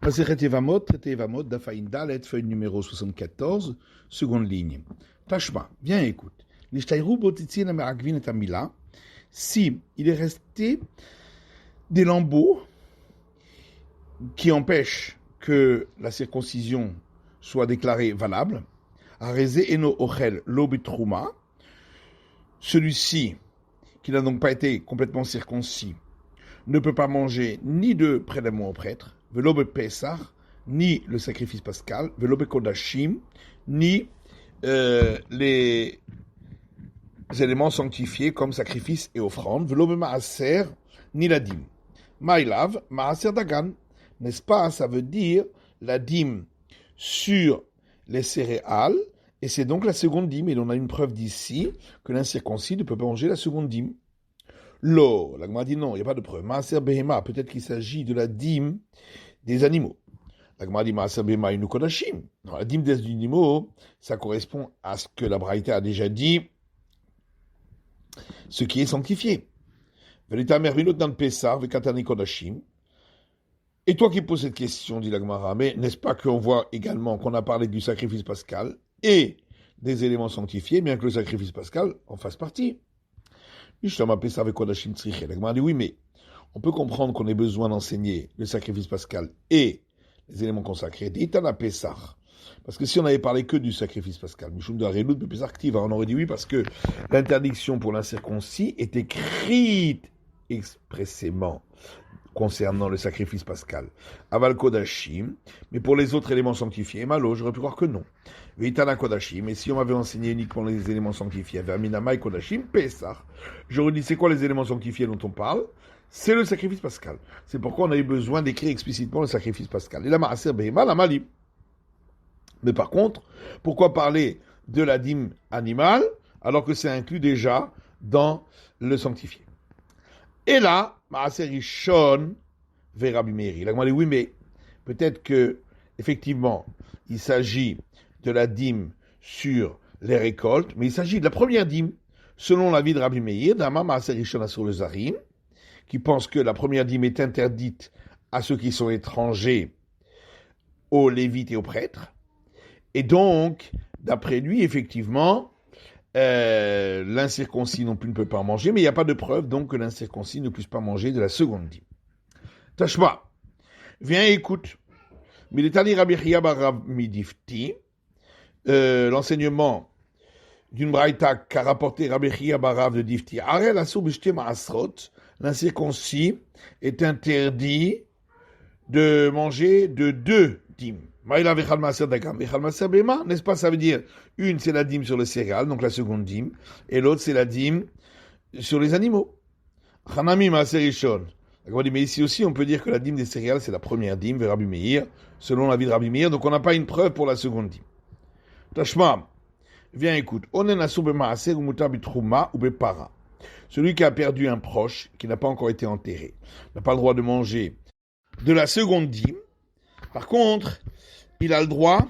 Masechet Evamot, traité Evamot, Dafaïn Dalet, feuille numéro 74, seconde ligne. Tashma, viens écoute. L'Ishtayru Botitzin Ameragvin et Amila, si il est resté des lambeaux qui empêchent que la circoncision soit déclarée valable, Arezé Eno Ochel Lobitrouma, celui-ci, qui n'a donc pas été complètement circoncis, ne peut pas manger ni de prélèvement au prêtre, velobe Pesach, ni le sacrifice pascal, velobe Kodashim, ni les éléments sanctifiés comme sacrifice et offrande, velobe Maaser, ni la dîme. Maïlav, Maaser Dagan, n'est-ce pas? Ça veut dire la dîme sur les céréales, et c'est donc la seconde dîme, et on a une preuve d'ici que l'incirconcis ne peut pas manger la seconde dîme. L'eau, la Gemara dit non, il n'y a pas de preuve. Maaser Behema, peut-être qu'il s'agit de la dîme des animaux. La Gemara dit Maaser Behema Inu Kodashim. Non, la dîme des animaux, ça correspond à ce que la Braïta a déjà dit, ce qui est sanctifié. Velita Mervinot dans Pessah, Vekatani Kodashim. Et toi qui poses cette question, dit la Gemara, mais n'est-ce pas qu'on voit également qu'on a parlé du sacrifice pascal et des éléments sanctifiés, bien que le sacrifice pascal en fasse partie? La Gemara dit oui, mais on peut comprendre qu'on ait besoin d'enseigner le sacrifice pascal et les éléments consacrés. Parce que si on n'avait parlé que du sacrifice pascal, on aurait dit oui, parce que l'interdiction pour l'incirconcis est écrite expressément concernant le sacrifice pascal. Aval Kodashim, mais pour les autres éléments sanctifiés, Malo, j'aurais pu croire que non. Veitana Kodashim, et si on m'avait enseigné uniquement les éléments sanctifiés, Verminamai Kodashim, Pesach, j'aurais dit c'est quoi les éléments sanctifiés dont on parle? C'est le sacrifice pascal. C'est pourquoi on a eu besoin d'écrire explicitement le sacrifice pascal. Et la Maaser Behema, la Mali. Mais par contre, pourquoi parler de la dîme animale alors que c'est inclus déjà dans le sanctifié? Et là, Maaser Rishon vers Rabbi Meir. La Gemara dit oui, mais peut-être que effectivement, il s'agit de la dîme sur les récoltes, mais il s'agit de la première dîme, selon l'avis de Rabbi Meir, d'Ama Maaser Rishon sur le Zarim, qui pense que la première dîme est interdite à ceux qui sont étrangers, aux Lévites et aux prêtres. Et donc, d'après lui, effectivement, l'incirconcis non plus ne peut pas en manger, mais il n'y a pas de preuve donc que l'incirconcis ne puisse pas manger de la seconde dîme. Tashma, viens écoute. Militani Rabbi Chia Barav Midifti, l'enseignement d'une braïta qu'a rapporté Rabbi Chia Barav de Difti. Arel Asur Bishte Maasrot, l'incirconcis est interdit de manger de deux dîmes. Maïla Vechal Maaser Dagam, Vechal Maaser Behema, n'est-ce pas? Ça veut dire, une c'est la dîme sur le céréal, donc la seconde dîme, et l'autre c'est la dîme sur les animaux. Chanami Maaser Rishon. Mais ici aussi, on peut dire que la dîme des céréales, c'est la première dîme, vers Rabbi Meir, selon l'avis de Rabbi Meir, donc on n'a pas une preuve pour la seconde dîme. Tashma, viens écoute. Onen Asur Bemaaser ou Mutar Bitrouma ou Bepara. Celui qui a perdu un proche, qui n'a pas encore été enterré, n'a pas le droit de manger de la seconde dîme. Par contre, il a le droit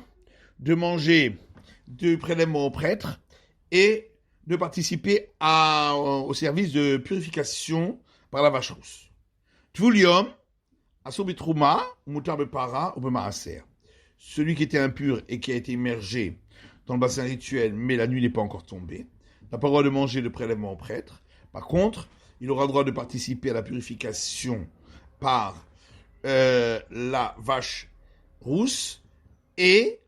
de manger du prélèvement au prêtre et de participer au service de purification par la vache rousse. Tvulium, asobitrouma, mutar bepara ou bemaaser. Celui qui était impur et qui a été immergé dans le bassin rituel, mais la nuit n'est pas encore tombée, n'a pas le droit de manger le prélèvement au prêtre. Par contre, il aura le droit de participer à la purification par la vache rousse et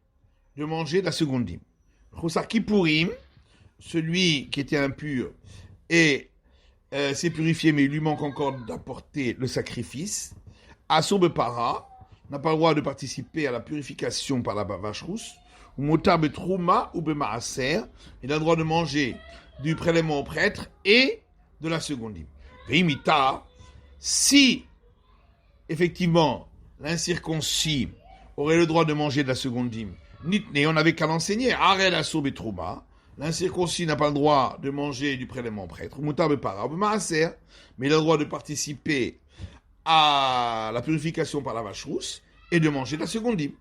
de manger la seconde dîme. Choussar Kippourim, celui qui était impur et s'est purifié, mais il lui manque encore d'apporter le sacrifice. Asur Bepara n'a pas le droit de participer à la purification par la vache rousse. Ou Mutar Betrouma ou Bemaaser, il a le droit de manger du prélèvement au prêtre et de la seconde dîme. Veimita, si effectivement l'incirconcis aurait le droit de manger de la seconde dîme, et on n'avait qu'à l'enseigner, Arel Asur Betrouma, l'incirconcis n'a pas le droit de manger du prélèvement au prêtre, Mutar Bepara ou Bemaaser, mais il a le droit de participer à la purification par la vache rousse et de manger de la seconde dîme.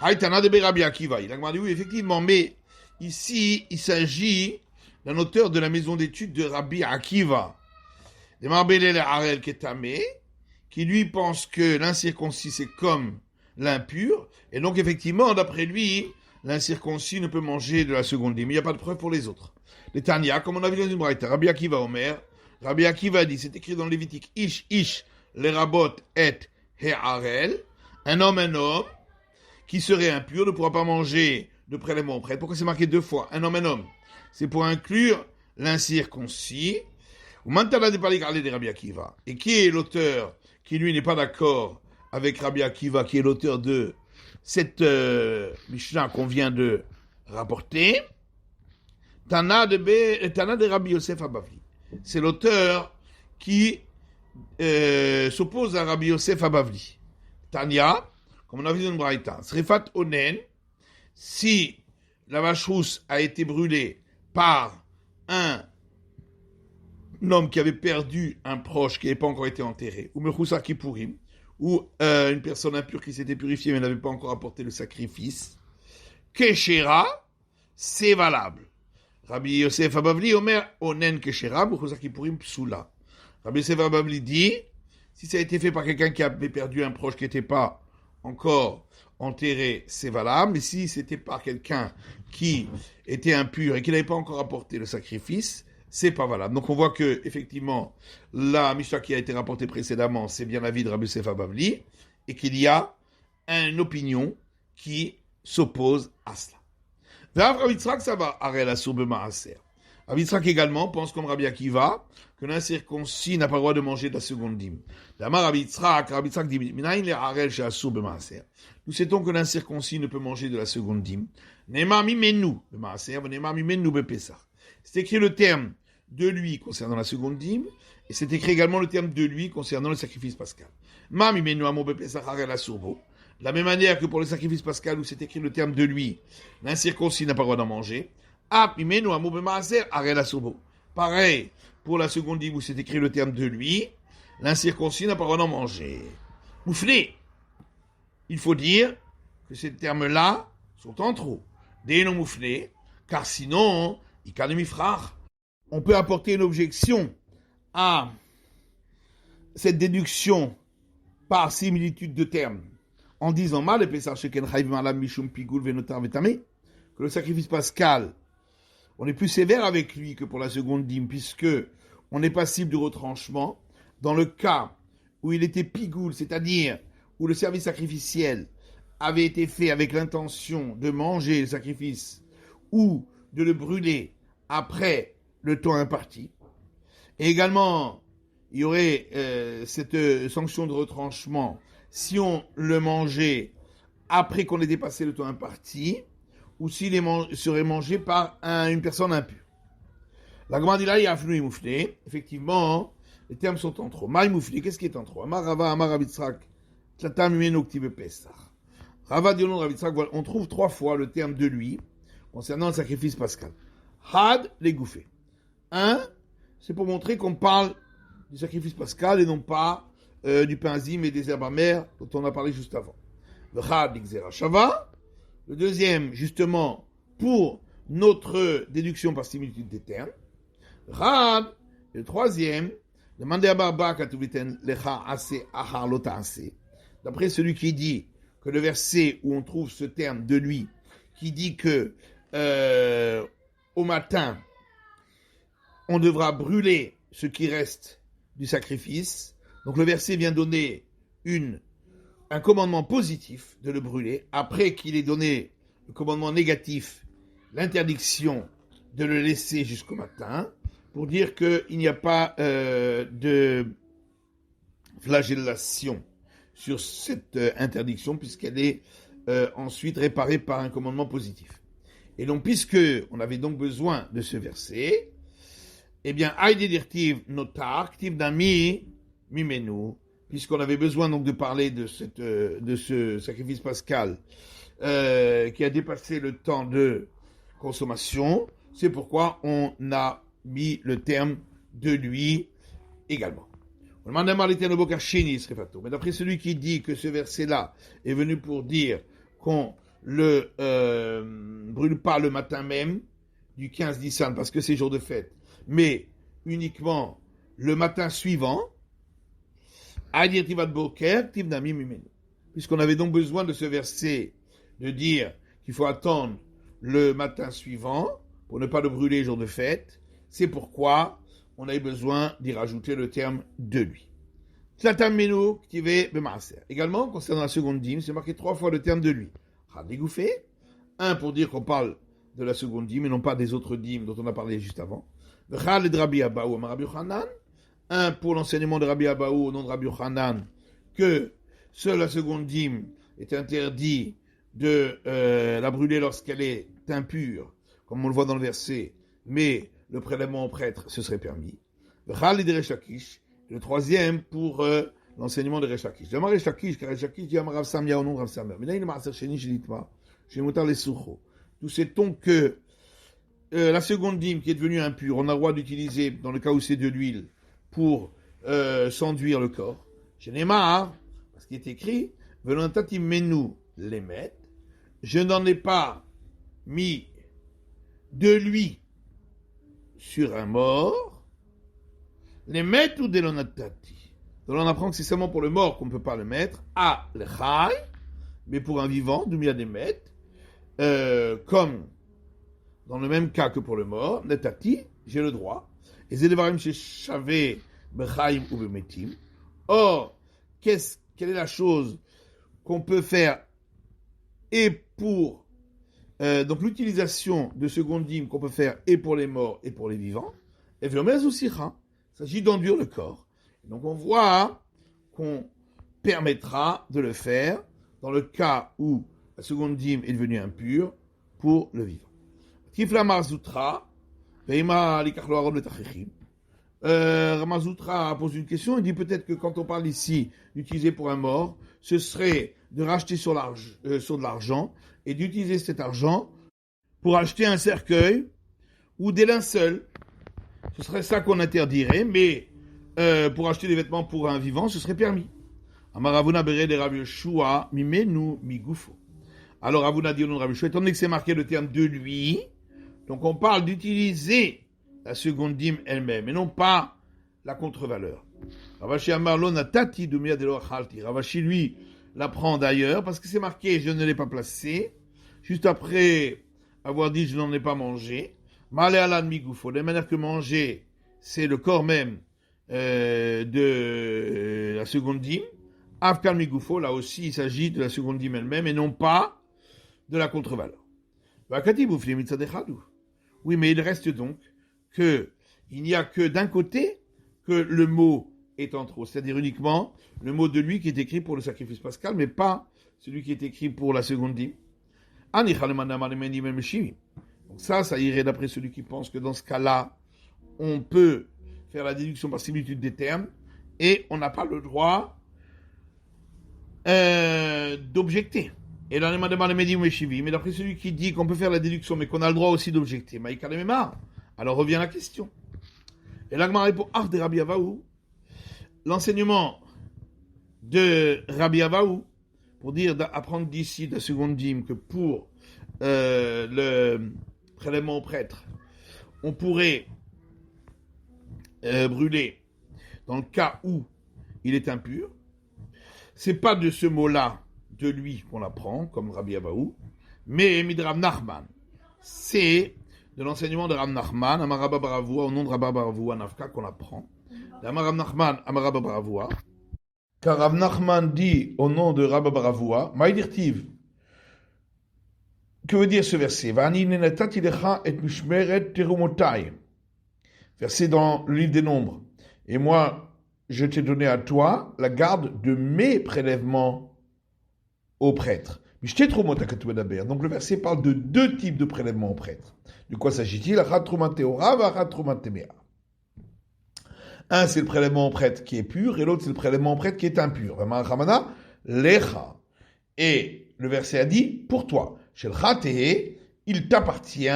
Haïtana de Rabbi Akiva. Il a dit oui, effectivement, mais ici, il s'agit d'un auteur de la maison d'études de Rabbi Akiva. De Marbelel Arel Ketame, qui lui pense que l'incirconcis c'est comme l'impur, et donc effectivement, d'après lui, l'incirconcis ne peut manger de la seconde dîme. Il n'y a pas de preuve pour les autres. Les Tania, comme on a vu dans une braïta, Rabbi Akiva Omer, Rabbi Akiva dit, c'est écrit dans le Lévitique, Ish, les rabot et he'arel, un homme, qui serait impur ne pourra pas manger de prélèvement au prêtre. Pourquoi c'est marqué deux fois? Un homme. C'est pour inclure l'incirconcis. Ou Mantala de parler de Rabbi Akiva. Et qui est l'auteur qui, lui, n'est pas d'accord avec Rabbi Akiva, qui est l'auteur de cette Mishnah qu'on vient de rapporter? Tana de Rabbi Yosef Abavli. C'est l'auteur qui s'oppose à Rabbi Yosef Abavli. Tanya, comme on a vu dans le Braïta, Srifat Onen, si la vache rousse a été brûlée par un homme qui avait perdu un proche qui n'avait pas encore été enterré, ou Mechoussar Kippourim, ou une personne impure qui s'était purifiée mais n'avait pas encore apporté le sacrifice, Keshera, c'est valable. Rabbi Yosef Abavli, Omer, Onen Keshera, Mechoussar Kippourim, Psoula. Rabbi Yosef Abavli dit, si ça a été fait par quelqu'un qui avait perdu un proche qui n'était pas encore enterré, c'est valable. Mais si c'était par quelqu'un qui était impur et qui n'avait pas encore apporté le sacrifice, c'est pas valable. Donc on voit que effectivement la Mishnah qui a été rapportée précédemment, c'est bien l'avis de Rabbi Yosef Abavli, et qu'il y a une opinion qui s'oppose à cela. Rabbi Yitzhak, ça va arrêter la sourbe maaser. Rabbi Yitzhak également pense comme Rabbi Akiva que l'incirconcis n'a pas le droit de manger de la seconde dîme. D'abord Rabbi Yitzhak dit Minaïn le harel chez Assour b'maaser. Nous savons que l'incirconcis ne peut manger de la seconde dîme. Ne'emar mimenu b'maaser, ne'emar mimenu b'pesach. C'est écrit le terme de lui concernant la seconde dîme, et c'est écrit également le terme de lui concernant le sacrifice pascal. Ma mimenu amo b'pesach harel assourbo. De la même manière que pour le sacrifice pascal où c'est écrit le terme de lui, l'incirconcis n'a pas le droit d'en manger. Pareil, pour la seconde dîme où c'est écrit le terme de lui, l'incirconcis n'a pas le droit d'en manger. Mouflé. Il faut dire que ces termes-là sont en trop. Des non mouflés, car sinon, il can mifrach. On peut apporter une objection à cette déduction par similitude de termes en disant mal que le sacrifice pascal, on est plus sévère avec lui que pour la seconde dîme, puisque on est passible du retranchement dans le cas où il était pigoul, c'est-à-dire où le service sacrificiel avait été fait avec l'intention de manger le sacrifice ou de le brûler après le temps imparti. Et également, il y aurait cette sanction de retranchement si on le mangeait après qu'on ait dépassé le temps imparti, ou s'il serait mangé par une personne impure. La Gemara dit là, il y a Afnou et Moufné. Effectivement, les termes sont en trop. Maï Moufné, qu'est-ce qui est en trop? Amar Rava, Amar Rabitzrak, Tlatam Mimeno Ktive Pesach. Rava dit au nom de Rabitzrak, on trouve 3 fois le terme de lui concernant le sacrifice pascal. Had, les gouffés. 1, c'est pour montrer qu'on parle du sacrifice pascal et non pas du pain azim et des herbes amères dont on a parlé juste avant. Le Had, l'Ixera Shava. Le deuxième, justement, pour notre déduction par similitude des termes. Rad, le troisième, demandez à Barba Katuviten Lecha Ase Ahar Lota Ase. D'après celui qui dit que le verset où on trouve ce terme de lui, qui dit que au matin, on devra brûler ce qui reste du sacrifice. Donc le verset vient donner un commandement positif de le brûler, après qu'il ait donné le commandement négatif, l'interdiction de le laisser jusqu'au matin, pour dire qu'il n'y a pas de flagellation sur cette interdiction, puisqu'elle est ensuite réparée par un commandement positif. Et donc, puisque on avait donc besoin de ce verset, eh bien, Aïdé dirtiv notar, ktiv dami mimenu, puisqu'on avait besoin donc de parler de ce sacrifice pascal qui a dépassé le temps de consommation, c'est pourquoi on a mis le terme de lui également. On demande à Marliten Bokachini Srefato, mais d'après celui qui dit que ce verset-là est venu pour dire qu'on le brûle pas le matin même du 15 Nissan parce que c'est jour de fête, mais uniquement le matin suivant, Adir tivat boker, tivnami mimenu. Puisqu'on avait donc besoin de ce verset, de dire qu'il faut attendre le matin suivant, pour ne pas le brûler jour de fête, c'est pourquoi on a eu besoin d'y rajouter le terme de lui. Tlatam menu ktive b'maaser. Également, concernant la seconde dîme, c'est marqué 3 fois le terme de lui. Radégoufé, un pour dire qu'on parle de la seconde dîme et non pas des autres dîmes dont on a parlé juste avant. V'chal de Rabbi Abaou amar Rabbi Yochanan, un pour l'enseignement de Rabbi Abaou au nom de Rabbi Yochanan, que seule la seconde dîme est interdit de la brûler lorsqu'elle est impure, comme on le voit dans le verset, mais le prélèvement au prêtre, ce serait permis. V'chal de Resh Lakish, le troisième pour l'enseignement de Resh Lakish. J'aimerais Resh Lakish, car Resh Lakish dit à Rav Samia au nom de Rav Samia. Mais là, il est Maaser Sheni Shilitma, chez Moutar les Souchos. Nous sait-on que la seconde dîme qui est devenue impure, on a le droit d'utiliser, dans le cas où c'est de l'huile, pour s'enduire le corps. Chez Neymar, parce qu'il est écrit, Velontatim menu les mettre, je n'en ai pas mis de lui sur un mort, les mettre ou de l'onatati. Donc on apprend que c'est seulement pour le mort qu'on ne peut pas le mettre, à l'echai, mais pour un vivant, du mieux des mettre, comme dans le même cas que pour le mort, netati, j'ai le droit. Et zedevarim sheshavé bechaim ou bemetim. Or, quelle est la chose qu'on peut faire et pour donc l'utilisation de seconde dîme qu'on peut faire et pour les morts et pour les vivants, et v'lomer zusicha, il s'agit d'enduire le corps. Donc on voit qu'on permettra de le faire dans le cas où la seconde dîme est devenue impure pour le vivant. Tifla Marzoutra, Veima Likachlo Aron le Tachichim. Ramazoutra pose une question, il dit peut-être que quand on parle ici d'utiliser pour un mort, ce serait de racheter sur de l'argent et d'utiliser cet argent pour acheter un cercueil ou des linceuls. Ce serait ça qu'on interdirait, mais pour acheter des vêtements pour un vivant, ce serait permis. Amaravuna bere de Rabbi Yoshua mimenu migufo. Alors Ravuna dit au nom de Rabbi Yoshua, étant donné que c'est marqué le terme de lui, donc on parle d'utiliser la seconde dîme elle-même, et non pas la contre-valeur. Ravashi Amarlo natati dumia de l'ochalti. Ravashi, lui, l'apprend d'ailleurs, parce que c'est marqué, je ne l'ai pas placé, juste après avoir dit, je n'en ai pas mangé. Male alan migufo, de manière que manger, c'est le corps même de la seconde dîme. Afkal migufo, là aussi, il s'agit de la seconde dîme elle-même, et non pas de la contre-valeur. Oui, mais il reste donc qu'il n'y a que d'un côté que le mot est en trop, c'est-à-dire uniquement le mot de lui qui est écrit pour le sacrifice pascal, mais pas celui qui est écrit pour la seconde dîme. Donc ça irait d'après celui qui pense que dans ce cas-là, on peut faire la déduction par similitude des termes, et on n'a pas le droit d'objecter. Et là, mais d'après celui qui dit qu'on peut faire la déduction, mais qu'on a le droit aussi d'objecter, alors revient la question. Et là, répond de Rabbi Avaou, l'enseignement de Rabbi Avaou, pour dire d'apprendre d'ici de la seconde dîme que pour le prélèvement au prêtre, on pourrait brûler dans le cas où il est impur. C'est pas de ce mot-là de lui qu'on apprend, comme Rabbi Abaou, mais Midrab Nachman. C'est de l'enseignement de Rav Nachman, Amarabba Baravoua, au nom de Rabba Baravoua Nafka, qu'on apprend. Amarab Nachman, Amarabba Baravoua. Car Rav Nachman dit au nom de Rabba Baravoua, Maïdirtiv. Que veut dire ce verset? Vani nenatati lecha et mishmeret terumotai. Verset dans le livre des Nombres. Et moi, je t'ai donné à toi la garde de mes prélèvements au prêtre. Donc le verset parle de deux types de prélèvements au prêtre. De quoi s'agit-il? Un, c'est le prélèvement au prêtre qui est pur, et l'autre, c'est le prélèvement au prêtre qui est impur. Et le verset a dit, pour toi, il t'appartient,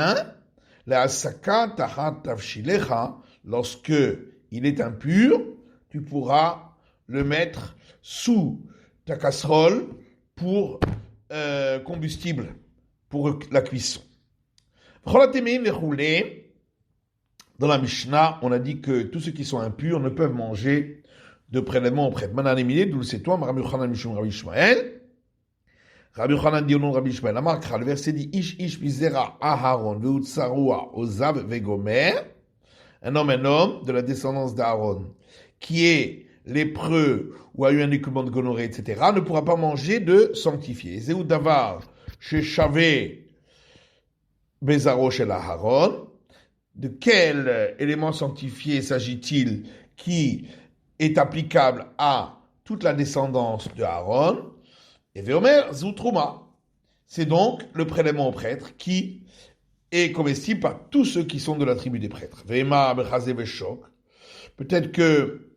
lorsque il est impur, tu pourras le mettre sous ta casserole pour combustible, pour la cuisson. Dans la Mishnah, on a dit que tous ceux qui sont impurs ne peuvent manger de prélèvement auprès de Mananimile, d'où le sait-on, Rabbi Yochanan Mishum Rabbi Ishmael. Rabbi Yochanan dit au nom de Rabbi Ishmael, Amarkra, le verset dit, Ish Ish Bizera Aharon, Veutsarua, Ozav, Vegomer, un homme de la descendance d'Aaron, qui est lépreux ou a eu un écoulement de gonorrhée, etc., ne pourra pas manger de sanctifié. Zéou Davar, chez Chavé, Bezaro chez Aharon, de quel élément sanctifié s'agit-il qui est applicable à toute la descendance de Aaron? Et Veomer Zoutrouma. C'est donc le prélèvement au prêtre qui est comestible par tous ceux qui sont de la tribu des prêtres. Veima Bechazé Veshok. Peut-être que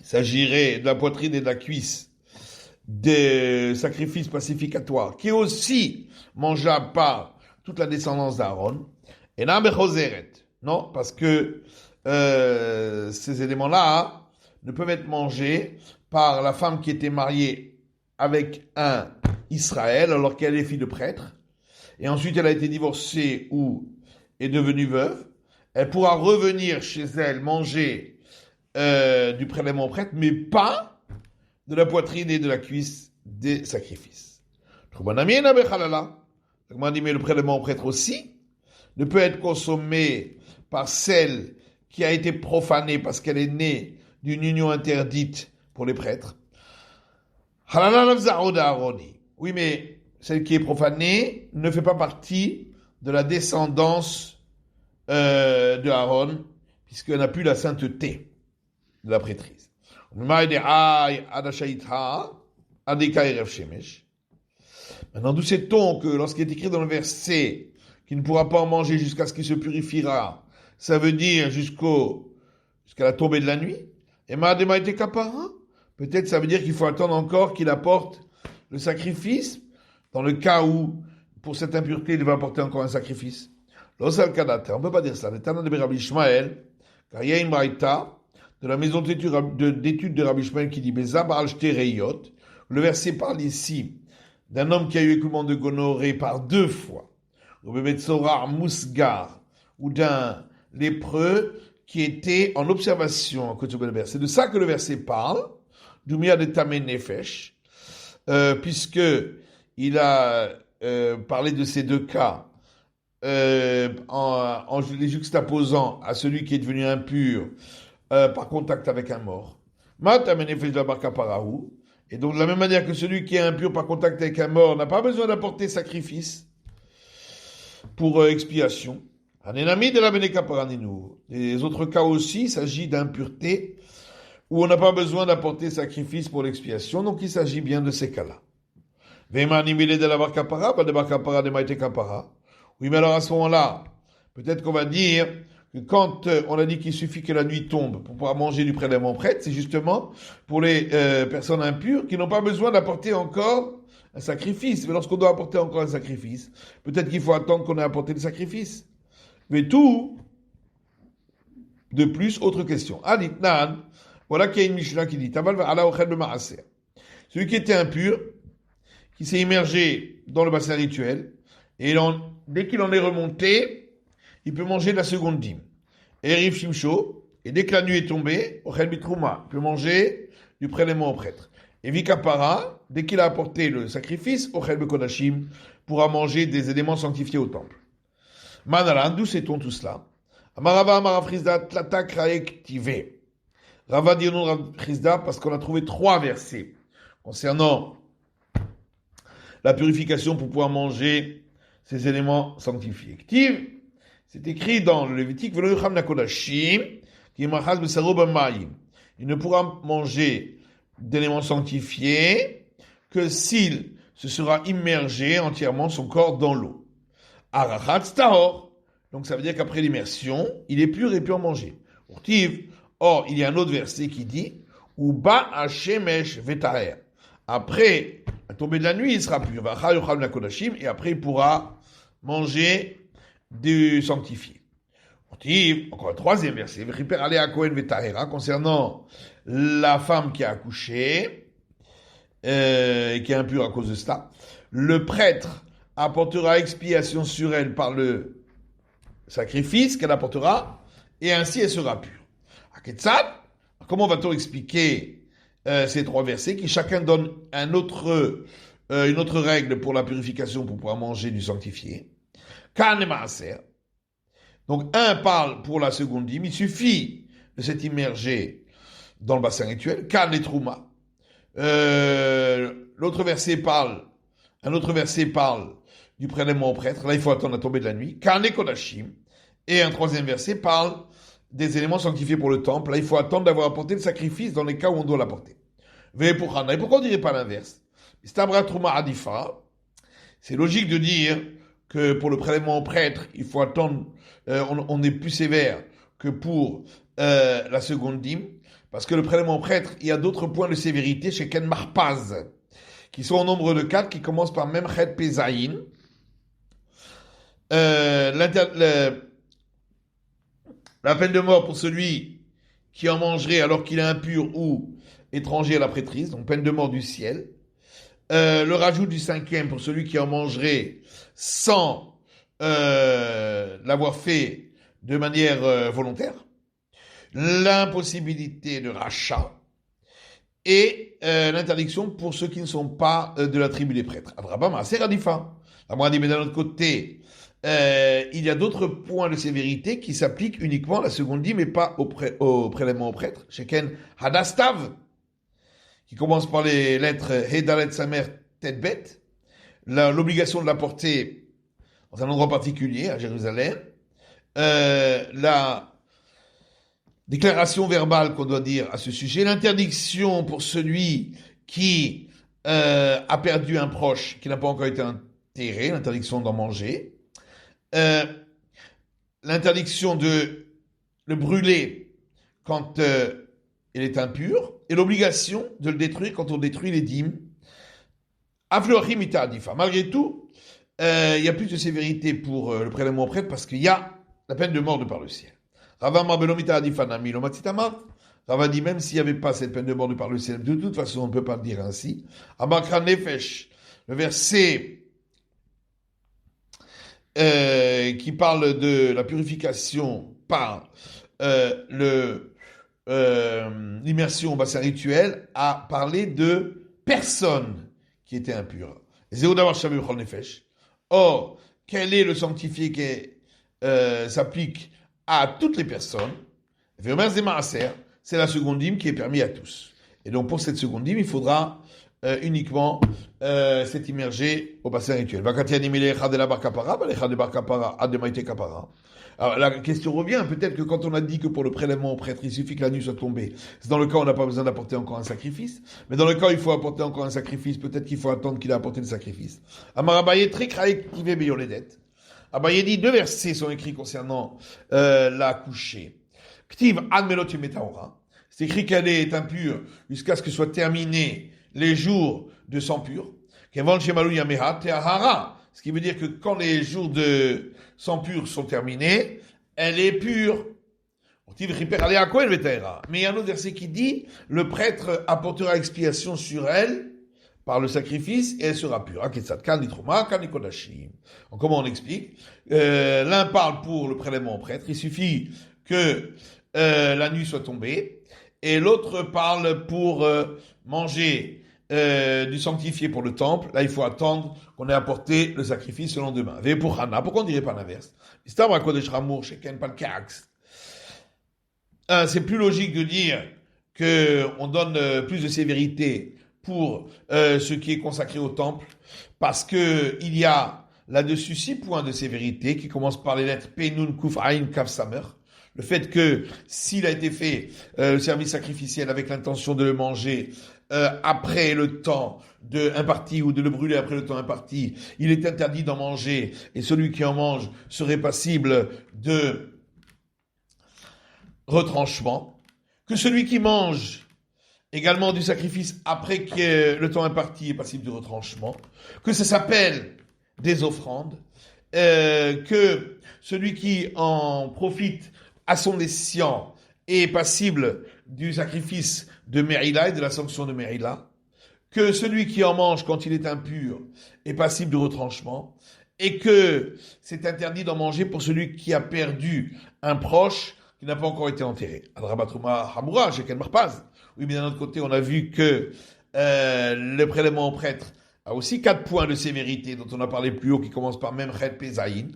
il s'agirait de la poitrine et de la cuisse des sacrifices pacificatoires, qui est aussi mangeable par toute la descendance d'Aaron. Et là, non, parce que ces éléments-là ne peuvent être mangés par la femme qui était mariée avec un Israël alors qu'elle est fille de prêtre, et ensuite elle a été divorcée ou est devenue veuve. Elle pourra revenir chez elle manger du prélèvement au prêtre, mais pas de la poitrine et de la cuisse des sacrifices. Mais le prélèvement au prêtre aussi ne peut être consommé par celle qui a été profanée parce qu'elle est née d'une union interdite pour les prêtres. Oui, mais celle qui est profanée ne fait pas partie de la descendance de Aaron, puisqu'elle n'a plus la sainteté de la prêtrise. Maintenant, d'où sait-on que lorsqu'il est écrit dans le verset qu'il ne pourra pas en manger jusqu'à ce qu'il se purifiera, ça veut dire jusqu'à la tombée de la nuit? Et Mahadema était kapara. Peut-être ça veut dire qu'il faut attendre encore qu'il apporte le sacrifice, dans le cas où, pour cette impureté, il va apporter encore un sacrifice. On ne peut pas dire ça. Le Tana de Rabbi Ishmael, car il y a une braïta de la maison d'études de Rabbi Ishmael qui dit Beza Baal Shte Reyot. Le verset parle ici d'un homme qui a eu écoulement de gonorrhée par 2 fois, ou Bemetzorar Mousgar, ou d'un lépreux qui était en observation à côté de verset. C'est de ça que le verset parle, d'Oumia de Tamé Nefesh, puisque il a parlé de ces 2 cas en les juxtaposant à celui qui est devenu impur par contact avec un mort. Et donc de la même manière que celui qui est impur par contact avec un mort n'a pas besoin d'apporter sacrifice pour expiation. Les autres cas aussi, il s'agit d'impureté où on n'a pas besoin d'apporter sacrifice pour l'expiation, donc il s'agit bien de ces cas-là. Oui, mais alors à ce moment-là, peut-être qu'on va dire que quand on a dit qu'il suffit que la nuit tombe pour pouvoir manger du prélèvement prêtre, c'est justement pour les personnes impures qui n'ont pas besoin d'apporter encore un sacrifice. Mais lorsqu'on doit apporter encore un sacrifice, peut-être qu'il faut attendre qu'on ait apporté le sacrifice. Mais tout, de plus, autre question. Aditnan, voilà qu'il y a une Mishnah qui dit, celui qui était impur, qui s'est immergé dans le bassin rituel, et dès qu'il en est remonté, il peut manger de la seconde dîme. Et Shimsho, et dès que la nuit est tombée, Ochel Bitrouma, il peut manger du prélèvement au prêtre. Et Vikapara, dès qu'il a apporté le sacrifice, Ochel Bekodashim, pourra manger des éléments sanctifiés au temple. Manalan, d'où sait-on tout cela? Amarava Amarafrizda Tlata Kraek Tive. Rava dit au nom de Ravrizda parce qu'on a trouvé 3 versets concernant la purification pour pouvoir manger ces éléments sanctifiés. Ktiv, c'est écrit dans le Lévitique, il ne pourra manger d'éléments sanctifiés que s'il se sera immergé entièrement son corps dans l'eau. Arachat tahor. Donc ça veut dire qu'après l'immersion, il est pur et peut en manger. Or, il y a un autre verset qui dit Uba hashemesh vetaher. Après la tombée de la nuit, il sera pur. Et après, il pourra manger du sanctifié. Encore un 3e verset concernant la femme qui a accouché et qui est impure à cause de cela. Le prêtre apportera expiation sur elle par le sacrifice qu'elle apportera, et ainsi elle sera pure. Comment va-t-on expliquer ces 3 versets qui chacun donne une autre règle pour la purification pour pouvoir manger du sanctifié? Kan et Maaser. Donc un parle pour la seconde dîme, il suffit de s'être immergé dans le bassin rituel. Kan et Trouma. Un autre verset parle du prélèvement au prêtre. Là, il faut attendre la tombée de la nuit. Kan et Kodashim. Et un troisième verset parle des éléments sanctifiés pour le temple. Là, il faut attendre d'avoir apporté le sacrifice dans les cas où on doit l'apporter. Et pourquoi on ne dirait pas l'inverse? Stabra Trouma Adifa. C'est logique de dire que pour le prélèvement au prêtre, il faut attendre, on est plus sévère que pour la seconde dîme, parce que le prélèvement au prêtre, il y a d'autres points de sévérité chez Ken Marpaz, qui sont au nombre de 4, qui commencent par même Chet Pezaïn. La peine de mort pour celui qui en mangerait alors qu'il est impur ou étranger à la prêtrise, donc peine de mort du ciel. Le rajout du 5e pour celui qui en mangerait sans l'avoir fait de manière volontaire. L'impossibilité de rachat et l'interdiction pour ceux qui ne sont pas de la tribu des prêtres. Abraham assez radifa. Mais d'un autre côté, il y a d'autres points de sévérité qui s'appliquent uniquement à la seconde dîme mais pas au prélèvement au prêtre. Sheken Hadastav, qui commence par les lettres Hedalet Samer Tetbet, l'obligation de la porter dans un endroit particulier, à Jérusalem, la déclaration verbale qu'on doit dire à ce sujet, l'interdiction pour celui qui a perdu un proche qui n'a pas encore été enterré, l'interdiction d'en manger, l'interdiction de le brûler quand il est impur, et l'obligation de le détruire quand on détruit les dîmes. Malgré tout, il y a plus de sévérité pour le prélèvement au prêtre parce qu'il y a la peine de mort de par le ciel. Rava dit même s'il n'y avait pas cette peine de mort de par le ciel, de toute façon on ne peut pas le dire ainsi. Amakra Nefesh, le verset qui parle de la purification par l'immersion au bassin rituel, a parlé de personnes qui étaient impures. Or, quel est le sanctifié qui s'applique à toutes les personnes? C'est la seconde dîme qui est permise à tous. Et donc pour cette seconde dîme, il faudra uniquement s'être immergé au bassin rituel. Alors la question revient, peut-être que quand on a dit que pour le prélèvement au prêtre, il suffit que la nuit soit tombée, c'est dans le cas où on n'a pas besoin d'apporter encore un sacrifice, mais dans le cas où il faut apporter encore un sacrifice, peut-être qu'il faut attendre qu'il ait apporté le sacrifice. Amarabaye trikraïkivé beyoledet. Abaye dit 2 versets sont écrits concernant la couchée. Ktiv admelot metaora. C'est écrit qu'elle est impure jusqu'à ce que soient terminés les jours de sang pur. Kevan shemalu yameha teahara. Ce qui veut dire que quand les jours de sang pur sont terminés, elle est pure. Mais il y a un autre verset qui dit, le prêtre apportera expiation sur elle par le sacrifice et elle sera pure. Comment on explique? L'un parle pour le prélèvement au prêtre, il suffit que la nuit soit tombée, et l'autre parle pour manger du sanctifié pour le temple. Là, il faut attendre qu'on ait apporté le sacrifice le lendemain. Pourquoi on ne dirait pas l'inverse? C'est plus logique de dire qu'on donne plus de sévérité pour ce qui est consacré au temple, parce que il y a là-dessus 6 points de sévérité qui commencent par les lettres P, Nun, Kuf, Ain, Kaf, Samer. Le fait que s'il a été fait le service sacrificiel avec l'intention de le manger après le temps imparti ou de le brûler après le temps imparti, il est interdit d'en manger, et celui qui en mange serait passible de retranchement. Que celui qui mange également du sacrifice après que le temps imparti est passible de retranchement, que ça s'appelle des offrandes, que celui qui en profite à son escient est passible du sacrifice de Merila et de la sanction de Merila, que celui qui en mange quand il est impur est passible de retranchement, et que c'est interdit d'en manger pour celui qui a perdu un proche qui n'a pas encore été enterré. Adrabatrouma Hamoura, Shekel Marpaz. Oui, mais d'un autre côté, on a vu que le prélèvement au prêtre a aussi 4 points de sévérité dont on a parlé plus haut, qui commencent par même Chet Pezaïn.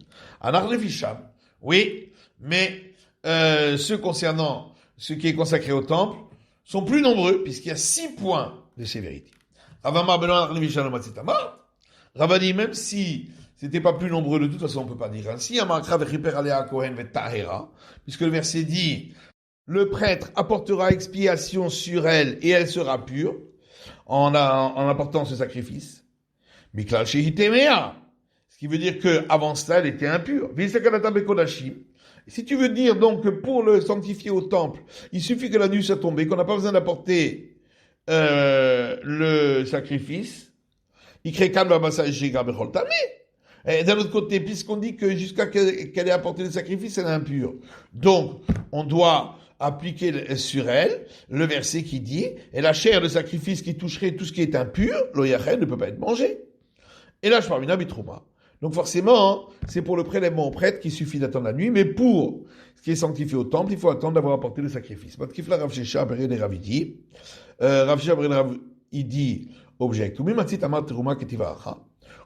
Anar Lefisham. Oui, mais ceux concernant ce qui est consacré au temple sont plus nombreux, puisqu'il y a 6 points de sévérité. Ravamar Benoît Anar Lefisham le Matzitama. Rava dit, même si c'était pas plus nombreux, de toute façon on peut pas dire ainsi, puisque le verset dit, le prêtre apportera expiation sur elle et elle sera pure, en apportant ce sacrifice. Miklal Shehitemea. Ce qui veut dire que avant cela, elle était impure. Si tu veux dire donc que pour le sanctifier au temple, il suffit que la nuit soit tombée, qu'on n'a pas besoin d'apporter le sacrifice, et d'un autre côté, puisqu'on dit que jusqu'à qu'elle ait apporté le sacrifice, elle est impure. Donc, on doit appliquer sur elle le verset qui dit, et la chair de sacrifice qui toucherait tout ce qui est impur, l'oyachel ne peut pas être mangé. Et là, je parle d'une bitrouma. Donc forcément, c'est pour le prélèvement au prêtre qu'il suffit d'attendre la nuit, mais pour ce qui est sanctifié au temple, il faut attendre d'avoir apporté le sacrifice. Rav Shesha, il dit, object.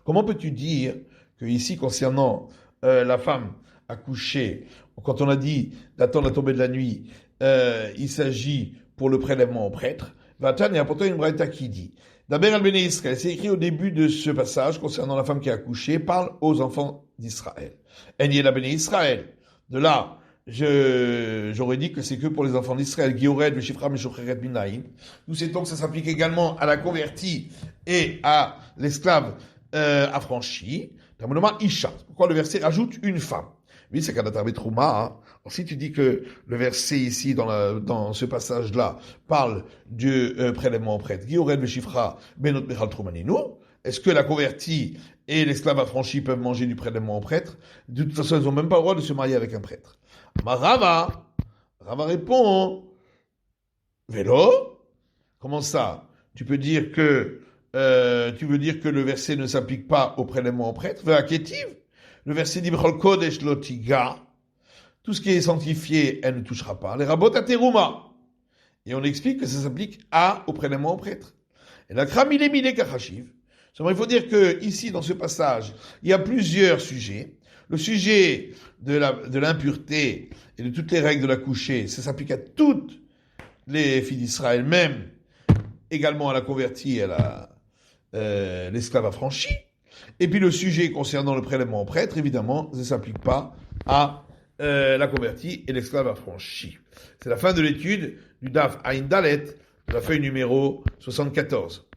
Comment peux-tu dire que ici, concernant la femme accouchée, quand on a dit d'attendre la tombée de la nuit, il s'agit pour le prélèvement au prêtre. Vatan, il y a pourtant une braïta qui dit, Daber al Bene Israël, c'est écrit au début de ce passage concernant la femme qui a accouché, parle aux enfants d'Israël. Enye la Bene Israël. De là, j'aurais dit que c'est que pour les enfants d'Israël. Giored, Meshifra, Meshocheret, Minaïm. Nous savons que ça s'applique également à la convertie et à l'esclave affranchi. Tamouloma Isha. Pourquoi le verset rajoute une femme? Oui, c'est Kadatar Betrouma. Alors, si tu dis que le verset ici, dans ce passage-là, parle du prélèvement au prêtre, Giored, Meshifra, Benot, Mechal, Troumaninu, est-ce que la convertie et l'esclave affranchi peuvent manger du prélèvement au prêtre? De toute façon, ils n'ont même pas le droit de se marier avec un prêtre. Rava répond, Vélo, comment ça? Tu veux dire que le verset ne s'applique pas au prélèvement au prêtre? Ve'aketiv, le verset dit, B'chol kodesh lotiga, tout ce qui est sanctifié, elle ne touchera pas. Les rabot ateruma. Et on explique que ça s'applique au prélèvement au prêtre. Et la kramile mile kachashiv. Il faut dire que ici, dans ce passage, il y a plusieurs sujets. Le sujet de l'impureté et de toutes les règles de la couchée, ça s'applique à toutes les filles d'Israël, même également à la convertie et à l'esclave affranchi. Et puis le sujet concernant le prélèvement au prêtre, évidemment, ça ne s'applique pas à la convertie et l'esclave affranchi. C'est la fin de l'étude du Daf Aïn Dalet, de la feuille numéro 74.